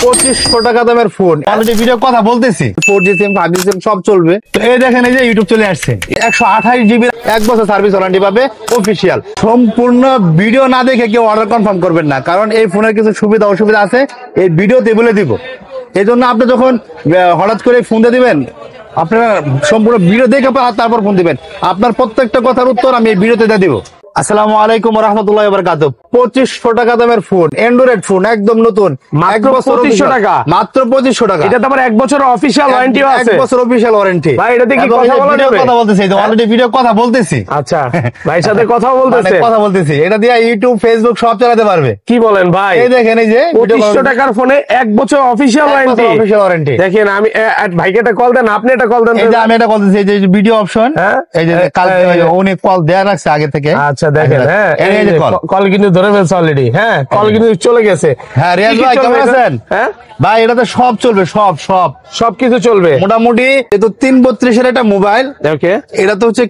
2500 টাকা দামের phone already video কথা বলতেছি 4G সিম 5G সিম সব চলবে। তো এই দেখেন এই যে ইউটিউব চলে আসছে 128 জিবি 1 বছর সার্ভিস ওয়ারেন্টি পাবে অফিসিয়াল। সম্পূর্ণ ভিডিও না দেখে কেউ অর্ডার কনফার্ম করবেন না, কারণ এই ফোনের কিছু সুবিধা অসুবিধা আছে এই ভিডিওতে বলে দিব। এই জন্য আপনি যখন হঠাৎ করে ফোন দিয়ে দিবেন আপনারা সম্পূর্ণ ভিডিও দেখে তারপর ফোন দিবেন। আপনার প্রত্যেকটা কথার উত্তর আমি এই ভিডিওতে দিয়ে দিব। আসসালামু আলাইকুম ওয়া রাহমাতুল্লাহি ওয়া বারাকাতুহু। 2500 টাকা দামের ফোন, অ্যান্ড্রয়েড ফোন একদম নতুন, মাত্র 2500 টাকা। মাত্র 2500 টাকা। এটা তো আবার 1 বছর অফিশিয়াল ওয়ারেন্টিও আছে। 1 বছর অফিশিয়াল ওয়ারেন্টি। ভাই এটাতে কি কথা বলা যাবে? কথা বলতেছি, এই অলরেডি ভিডিও কথা বলতেছি। আচ্ছা ভাই সাথে কথা বলতেছে, কথা বলতেছি। এটা দিয়ে ইউটিউব ফেসবুক সব চালাতে পারবে। কি বলেন ভাই? এই দেখেন এই যে 2500 টাকার ফোনে 1 বছর অফিশিয়াল ওয়ারেন্টি। Official warranty. দেখেন আমি ভাইকে একটা কল দেন, আপনি একটা কল দেন। এই যে আমি এটা বলতেছি, এই যে ভিডিও অপশন, এই যে কাল উনি কল দেয়া রাখছে আগে থেকে। আচ্ছা দেখেন, হ্যাঁ কল কিন্তু ধরে ফেলছে অলরেডি। হ্যাঁ কল কিন্তু চলে গেছে। হ্যাঁ রিয়াজ ভাই কেমন আছেন? হ্যাঁ ভাই এটাতে সব চলবে, সবকিছু চলবে মোটামুটি। এটা 332 এর একটা মোবাইল। ওকে, এটা তো হচ্ছে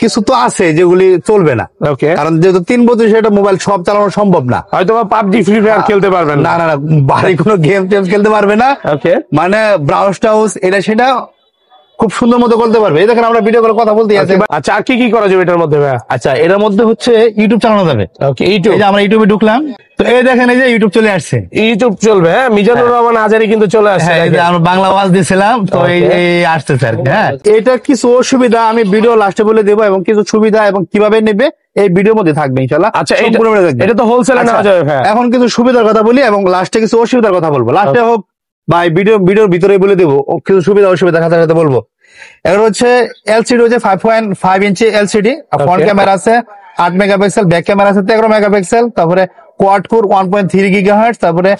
কিছু তো আছে যেগুলি চলবে না। ওকে, কারণ যেহেতু 332 এর একটা মোবাইল সব চালানো সম্ভব না। হয়তো পাবজি ফ্রি ফায়ার খেলতে পারবেন না, বাড়ি কোনো গেম টেম খেলতে পারবে না। ওকে, মানে ব্রাউজ টাউজ এটা সেটা খুব সুন্দর মতো করতে পারবে। এই দেখেন আমরা ভিডিও কলে কথা বলতে আছি। আচ্ছা আর কি করা যাবে এটার মধ্যে? আচ্ছা এটার মধ্যে হচ্ছে ইউটিউব চালানো যাবে। ওকে, ইউটিউব। এই যে আমরা ইউটিউবে ঢুকলাম, তো এই দেখেন এই যে ইউটিউব চলে আসছে। ইউটিউব চলবে। হ্যাঁ মিজানুর রহমান আজারি কিন্তু চলে আসছে। আমরা বাংলা ওয়াজ দিয়েছিলাম, তো এই আসতেছে আর কি। হ্যাঁ এটা কিছু অসুবিধা আমি ভিডিও লাস্টে বলে দেবো, এবং কিছু সুবিধা এবং কিভাবে নেবে এই ভিডিওর মধ্যে থাকবে ইনশাআল্লাহ। আচ্ছা এটা তো হোলসেলে নেওয়া যাবে। এখন কিছু সুবিধার কথা বলি এবং লাস্টে কিছু অসুবিধার কথা বলবো। লাস্টে হোক বা ভিডিওর ভিতরে বলে দেবো কিছু সুবিধা অসুবিধা সাথে সাথে বলবো। এর হচ্ছে এলসিডি হচ্ছে 5.5 ইঞ্চি এলসিডি। ফ্রন্ট ক্যামেরা আছে 8 মেগাপিক্সেল, ব্যাক ক্যামেরা আছে 13 মেগাপিক্সেল, তারপরে কোয়াড কোর 1.3 গিগাহার্টজ, তারপরে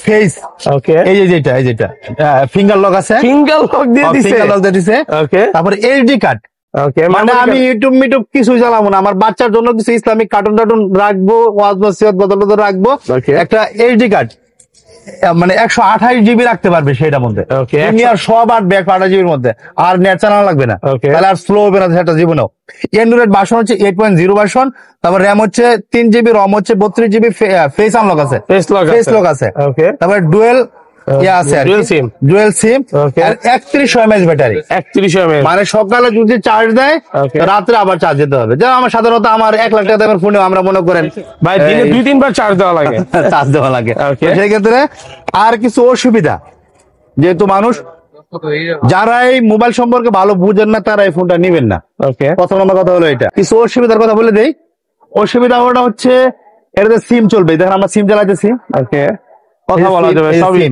ফেস এই যেটা ফিঙ্গার লক আছে, ফিঙ্গার লক দিয়ে দিছে। তারপরে এইচডি কার্ড। মানে আমি ইউটিউব কিছু চালাবো না, আমার বাচ্চার জন্য কিছু ইসলামিক কার্টুন রাখবো, ওয়াজ নসিহত বদল রাখবো। একটা এইচডি কার্ড মানে 128 জিবি রাখতে পারবে সেটার মধ্যে। আর সব 8 ব্যাক 28 জিবির মধ্যে, আর নেট চালানো লাগবে না, তাহলে আর স্লো হবে না সেটা জীবনেও। অ্যান্ড্রয়েড ভার্সন হচ্ছে 8.0 ভার্সন। তারপর র্যাম হচ্ছে 3 জিবি, রম হচ্ছে 32 জিবি, ফেস আনলক আছে, ফেস লক আছে। তারপরে ডুয়েল সিম, 3100 mAh ব্যাটারি। 3100 mAh মানে সকালে যদি চার্জ দেয় রাত্রে আবার চার্জ দিতে হবে। যেমন আমার সাধারণত আমার 1 লাখ টাকা দামের ফোনে আমরা মনে করেন ভাই দিনে 2-3 বার চার্জ দেওয়া লাগে। সেই ক্ষেত্রে আর কিছু অসুবিধা, যেহেতু মানুষ যারা এই মোবাইল সম্পর্কে ভালো বুঝেন না তারা এই ফোনটা নিবেন না। প্রথম নম্বর কথা হলো এটা। কিছু অসুবিধার কথা বলে দেই। অসুবিধা ওটা হচ্ছে এটাতে সিম চলবে। দেখেন আমরা সিম চালাইতেছি, কথা বলা যাবে সবই।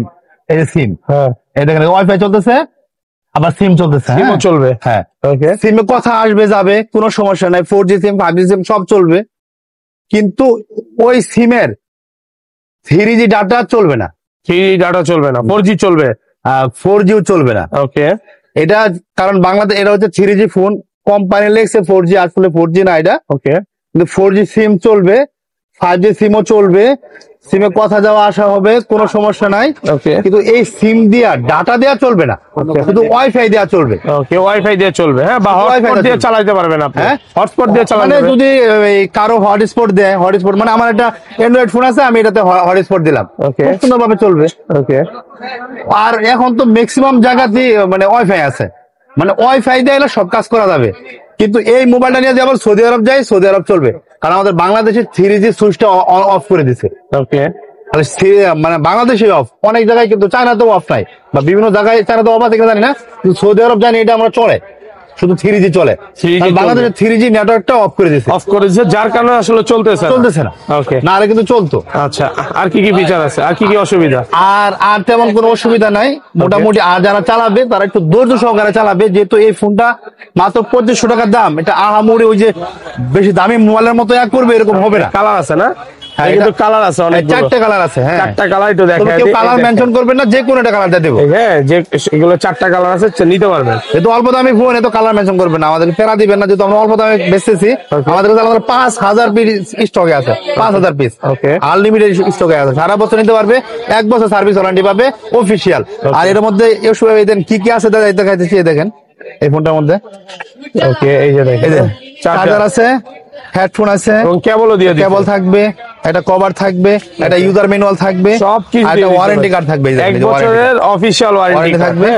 এই যে সিম, এই দেখেন ওয়াইফাই চলতেছে, আবার সিম চলতেছে, সিমও চলবে। হ্যাঁ সিমে কথা আসবে যাবে, কোনো সমস্যা নাই। 4G সিম 5G সিম সব চলবে, কিন্তু ওই সিমের 3G ডাটা চলবে না। 3G ডাটা চলবে না, 4G চলবে, 4Gও চলবে না। ওকে, এটা কারণ বাংলাদেশ এটা হচ্ছে 3G ফোন, কোম্পানি লেগছে 4G, আসলে 4G না এটা। ওকে, কিন্তু 4G সিম চলবে, 5G সিমও চলবে, সিমে কথা যাওয়া আসা হবে, কোনো সমস্যা নাই। কিন্তু এই সিম দিয়া ডাটা দেওয়া চলবে না, শুধু ওয়াইফাই দেওয়া চলবে। ওয়াইফাই দিয়ে চলবে, হ্যাঁ, বা হটস্পট দিয়ে চালাতে পারবেন আপনি। হ্যাঁ হটস্পট দিয়ে চালাতে মানে যদি কারো হটস্পট দেয়, হটস্পট মানে আমার একটা অ্যান্ড্রয়েড ফোন আছে, আমি এটাতে হটস্পট দিলাম, খুব সুন্দরভাবে চলবে। আর এখন তো ম্যাক্সিমাম জায়গাতেই মানে ওয়াইফাই আছে, মানে ওয়াইফাই দিয়ে সব কাজ করা যাবে। কিন্তু এই মোবাইলটা নিয়ে যে আবার সৌদি আরব যাই, সৌদি আরব চলবে, কারণ আমাদের বাংলাদেশের 3G সুইচটা অফ করে দিছে। মানে বাংলাদেশে অফ, অনেক জায়গায় কিন্তু চায়নাতেও অফ নাই, বা বিভিন্ন জায়গায় চায়নাতে অফ আছে জানি না, কিন্তু সৌদি আরব জানি এটা আমরা চলে, শুধু 3G চলে। বাংলাদেশের 3G নেটওয়ার্কটা অফ করে দিছে, যার কারণে আসলে চলতেছে না। নাহলে কিন্তু চলতো। আচ্ছা আর কি ফিচার আছে, আর কি অসুবিধা? আর তেমন কোনো অসুবিধা নাই মোটামুটি। আর যারা চালাবে তারা একটু ধৈর্য সহকারে চালাবে, যেহেতু এই ফোনটা মাত্র 2500 টাকার দাম। এটা আহামরি ওই যে বেশি দামি মোবাইলের মতো করবে এরকম হবে না। কালার আছে না? কিন্তু কালার আছে অনেক, 4টা কালার আছে। হ্যাঁ 4টা কালার একটু দেখাই। কেউ কালার মেনশন করবেন না, যে কোনো একটা কালারটা দেবো। হ্যাঁ যে এগুলো 4টা কালার আছে, নিতে পারবেন। যেহেতু অল্প দামি ফোন, এত কালার মেনশন করবেন না, আমাদের ফেরা দিবেন না, যেহেতু আমরা অল্প দামে বেচতেছি। আমাদের কাছে আমাদের 5000 পিস স্টকে আছে, 5000 পিস আনলিমিটেড স্টকে আছে, সারা বছর নিতে পারবে, 1 বছর সার্ভিস ওয়ারেন্টি পাবে অফিসিয়াল। আর এর মধ্যে কি আছে দেখাইতেছি, দেখেন এই ফোনটার মধ্যে। এই যে দেখেন চার্জার আছে, হেডফোন আছে, এবং কেবলও দিয়ে দিচ্ছে। কেবল থাকবে, একটা কভার থাকবে, একটা ইউজার ম্যানুয়াল থাকবে, সবকিছু আর দিয়ে একটা দিতে ওয়ারেন্টি পারে। কার্ড থাকবে, এই যে, 1 এই যে warranty বছরের অফিশিয়াল card। ওয়ারেন্টি warranty থাকবে,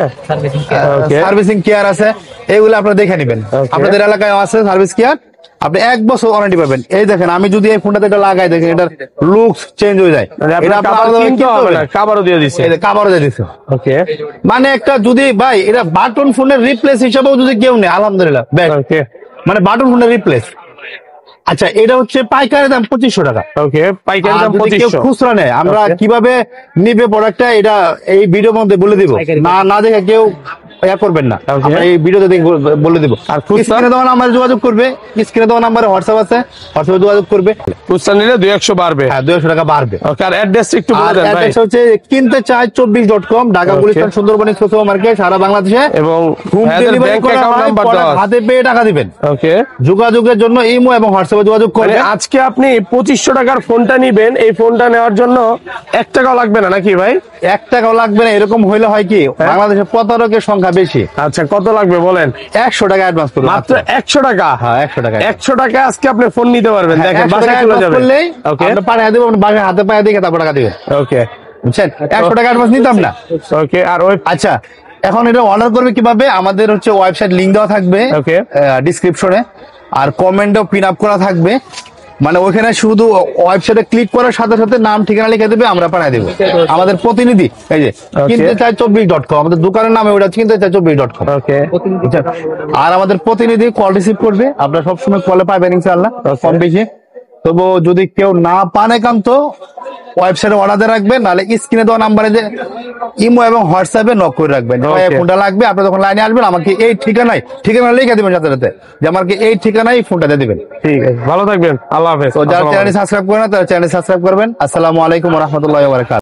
ওকে সার্ভিসিং কেয়ার আছে, এগুলো আপনারা দেখে নেবেন। Okay. আপনাদের এলাকায় আছে সার্ভিস কেয়ার, আপনি 1 বছর ওয়ারেন্টি পাবেন। এই দেখেন, আমি যদি এই ফোনটাতে এটা লাগাই, দেখেন এটার লুকস চেঞ্জ হয়ে যায়। মানে আপনার এটা আপনার কাভার আলাদাভাবে কিনতে কিনতে হবে হবে না, না। কাভারও দিয়ে দিচ্ছে। এই যে কাভারও দিয়ে দিছে। ওকে মানে একটা যদি ভাই এটা বাটন ফোনের রিপ্লেস হিসাবেও যদি কেউ নেয়, আলহামদুলিল্লাহ ব্যাগ। ওকে মানে বাটন ফোনের রিপ্লেস। আচ্ছা, এটা হচ্ছে পাইকারি দাম 2500 টাকা। ওকে পাইকারি আর দাম যদি কেউ 2500। খুচরা নেয়, আমরা Okay. কিভাবে নিবে প্রোডাক্টটা, এটা এই ভিডিওর মধ্যে বলে দিব। না দেখে কেউ ইয়া করবেন না, Okay. আমরা এই ভিডিওতে দেখে বলে দিব। আর খুচরা? স্ক্রিনে দেওয়া নাম্বারে যোগাযোগ করবে, স্ক্রিনে দেওয়া নাম্বারে হোয়াটসঅ্যাপ আছে, হোয়াটসঅ্যাপে যোগাযোগ করবে। খুচরা নিলে 200 বাড়বে। হ্যাঁ, 200 টাকা বাড়বে। ওকে আর অ্যাড্রেস একটু বলে আর দেন ভাই। অ্যাড্রেস হচ্ছে কিনতে চাই 24.com, Dhaka Okay. Gulistan Sundarban super market, সারা বাংলাদেশে এবং হোম ভাইয়াদের ডেলিভারি ব্যাংক করা অ্যাকাউন্ট হয়, নাম্বার পরে দেওয়া আছে। হাতে পেয়ে টাকা দিবেন। ওকে যোগাযোগের জন্য ইমো এবং হোয়াটসঅ্যাপে যোগাযোগ মানে করবেন। আজকে আপনি 2500 টাকার ফোনটা নিবেন, এই ফোনটা নেওয়ার জন্য 1 টাকাও লাগবে না নাকি ভাই? 1 টাকাও লাগবে না। এরকম হইলে হয় কি, বাংলাদেশে প্রতারকের সংখ্যা বেশি। আচ্ছা কত লাগবে বলেন? 100 টাকা অ্যাডভান্স করবেন। মাত্র 100 টাকা। হ্যাঁ, 100 টাকা। 100 টাকা আজকে আপনি ফোন নিতে পারবেন। দেখেন 100 টাকা বাসায় চলে অ্যাডভান্স যাবে। করলেই ওকে আমরা পাঠিয়ে দেবো, আপনি বাসায় হাতে পায়ে দিয়ে তারপর টাকা দিবেন। ওকে বুঝছেন? 100 টাকা অ্যাডভান্স নিতাম না। ওকে আর ওই আচ্ছা, এখন এটা অর্ডার করবে কিভাবে? আমাদের হচ্ছে ওয়েবসাইট লিংক দেওয়া থাকবে Okay. ডেসক্রিপশনে, আর কমেন্টও পিন আপ করা থাকবে। মানে ওইখানে শুধু ওয়েবসাইটে ক্লিক করার সাথে সাথে নাম ঠিকানা লিখে দেবে, আমরা পাঠিয়ে দেবো। আমাদের প্রতিনিধি, এই যে কিনতে চাই 24.com, আমাদের দোকানের নামে ওটা কিনতে চাই 24.com। ওকে আর আমাদের প্রতিনিধি কল রিসিভ করবে, আপনারা সবসময় কলে পাবেন ইনশাআল্লাহ, কম বেশি। তবু যদি কেউ না পান একান্ত, ওয়েবসাইটে অর্ডার রাখবেন, নাহলে স্ক্রিনে দেওয়া নাম্বারে যে ইমো এবং হোয়াটসঅ্যাপে নক করে রাখবেন। Okay. ফোনটা লাগবে, আপনি যখন লাইনে আসবেন আমাকে এই ঠিকানা লিখে দিবেন সাথে সাথে, যে আমাকে এই ঠিকানায় ফোনটা দিয়ে দিবেন। ঠিক আছে, ভালো থাকবেন, আল্লাহ হাফেজ। তো যারা চ্যানেল সাবস্ক্রাইব করেন না, তারা চ্যানেল সাবস্ক্রাইব করবেন। আসসালামু আলাইকুম ওয়া রাহমাতুল্লাহি ওয়া বারাকাতুহু।